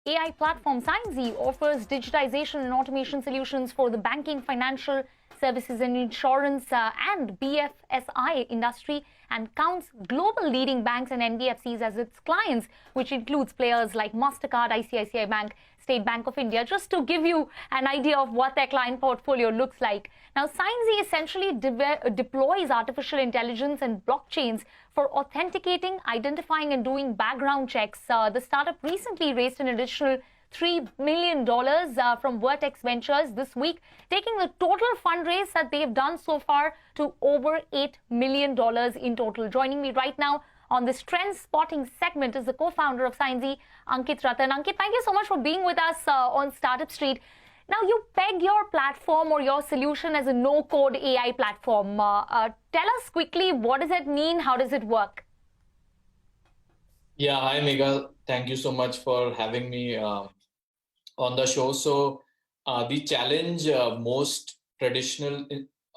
AI platform Signsy offers digitization and automation solutions for the banking, financial services and insurance and BFSI industry, and counts global leading banks and NBFCs as its clients, which includes players like Mastercard, ICICI Bank, State Bank of India, just to give you an idea of what their client portfolio looks like. Now, Signsy essentially deploys artificial intelligence and blockchains for authenticating, identifying, and doing background checks. The startup recently raised an additional $3 million from Vertex Ventures this week, taking the total fundraise that they've done so far to over $8 million in total. Joining me right now on this trend spotting segment is the co-founder of Signsy, Ankit Ratan. Ankit, thank you so much for being with us on Startup Street. Now, you peg your platform or your solution as a no-code AI platform. Tell us quickly, what does it mean? How does it work? Yeah, hi Megha. Thank you so much for having me on the show. So, the challenge most traditional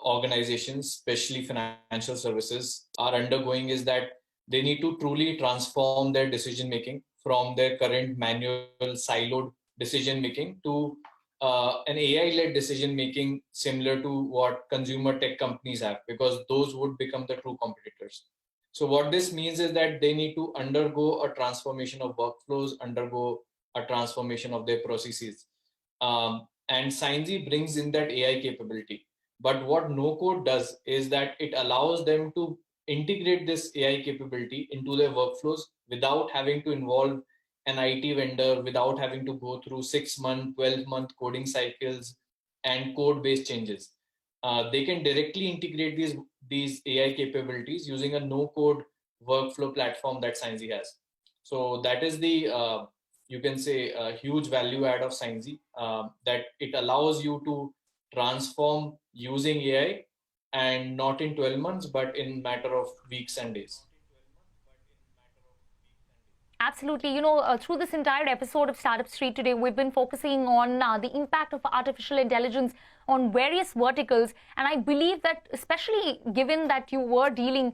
organizations, especially financial services, are undergoing is that they need to truly transform their decision making from their current manual, siloed decision making to an AI-led decision making similar to what consumer tech companies have, because those would become the true competitors. So what this means is that they need to undergo a transformation of workflows, undergo a transformation of their processes. And Signsy brings in that AI capability. But what no code does is that it allows them to integrate this AI capability into their workflows without having to involve an IT vendor, without having to go through 6-month, 12-month coding cycles and code-based changes. They can directly integrate these AI capabilities using a no-code workflow platform that Signsy has. So that is the you can say a huge value add of Signsy, that it allows you to transform using AI, and not in 12 months, but in matter of weeks and days. Absolutely. Through this entire episode of Startup Street today, we've been focusing on the impact of artificial intelligence on various verticals. And I believe that, especially given that you were dealing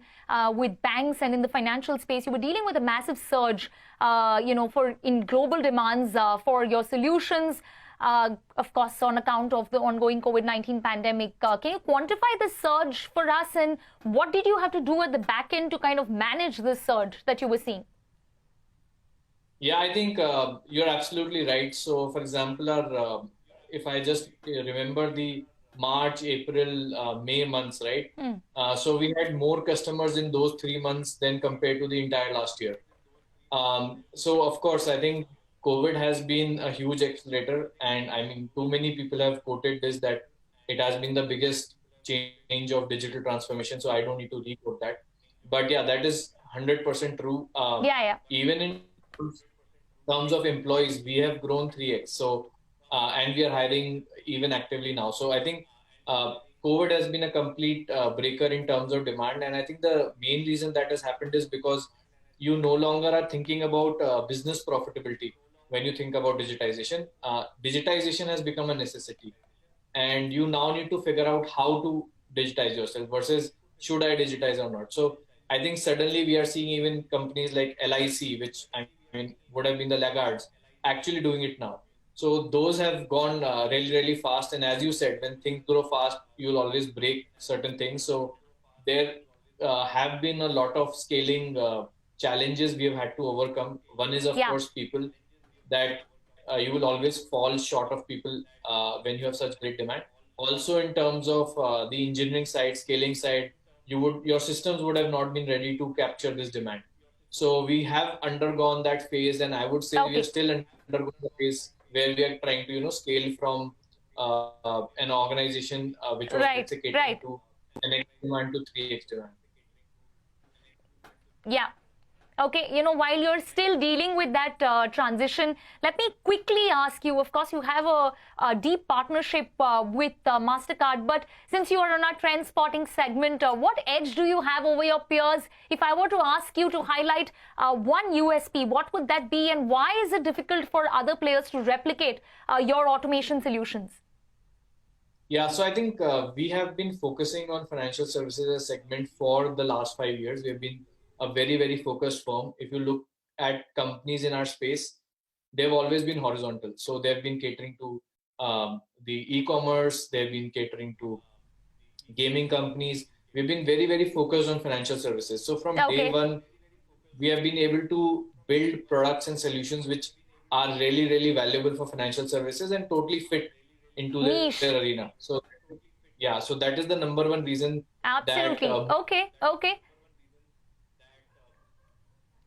with banks and in the financial space, you were dealing with a massive surge, for in global demands for your solutions. Of course, on account of the ongoing COVID-19 pandemic. Can you quantify the surge for us, and what did you have to do at the back end to kind of manage this surge that you were seeing? Yeah, I think you're absolutely right. So, for example, if I just remember the March, April, May months, right? So we had more customers in those 3 months than compared to the entire last year. So, of course, I think COVID has been a huge accelerator, and I mean, too many people have quoted this that it has been the biggest change of digital transformation. So I don't need to re-quote that, but yeah, that is 100% true. Yeah, yeah. Even in terms of employees, we have grown 3x. So, and we are hiring even actively now. So I think COVID has been a complete breaker in terms of demand. And I think the main reason that has happened is because you no longer are thinking about business profitability when you think about digitization. Digitization has become a necessity. And you now need to figure out how to digitize yourself versus should I digitize or not. So I think suddenly we are seeing even companies like LIC, which I mean would have been the laggards, actually doing it now. So those have gone really, really fast. And as you said, when things grow fast, you'll always break certain things. So there have been a lot of scaling challenges we have had to overcome. One is, of Yeah. course, people, that you will always fall short of people when you have such great demand. Also, in terms of the engineering side, scaling side, your systems would have not been ready to capture this demand. So we have undergone that phase, and I would say we are Okay. still undergoing the phase where we are trying to scale from an organization which was, let's Right, say, catering right. to an X demand to 3x demand. Yeah. Okay, while you're still dealing with that transition, let me quickly ask you. Of course, you have a deep partnership with MasterCard, but since you are on our trend spotting segment, what edge do you have over your peers? If I were to ask you to highlight one USP, what would that be, and why is it difficult for other players to replicate your automation solutions? Yeah, so I think we have been focusing on financial services as a segment for the last 5 years. We have been a very, very focused firm. If you look at companies in our space, they've always been horizontal. So they've been catering to the e-commerce, they've been catering to gaming companies. We've been very, very focused on financial services. So from day one, we have been able to build products and solutions which are really, really valuable for financial services and totally fit into their arena. So yeah, so that is the number one reason. Absolutely. Okay.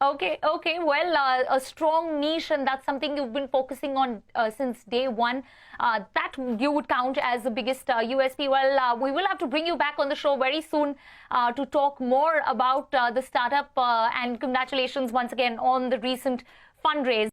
Okay. Well, a strong niche, and that's something you've been focusing on since day one. That you would count as the biggest USP. Well, we will have to bring you back on the show very soon to talk more about the startup. And congratulations once again on the recent fundraise.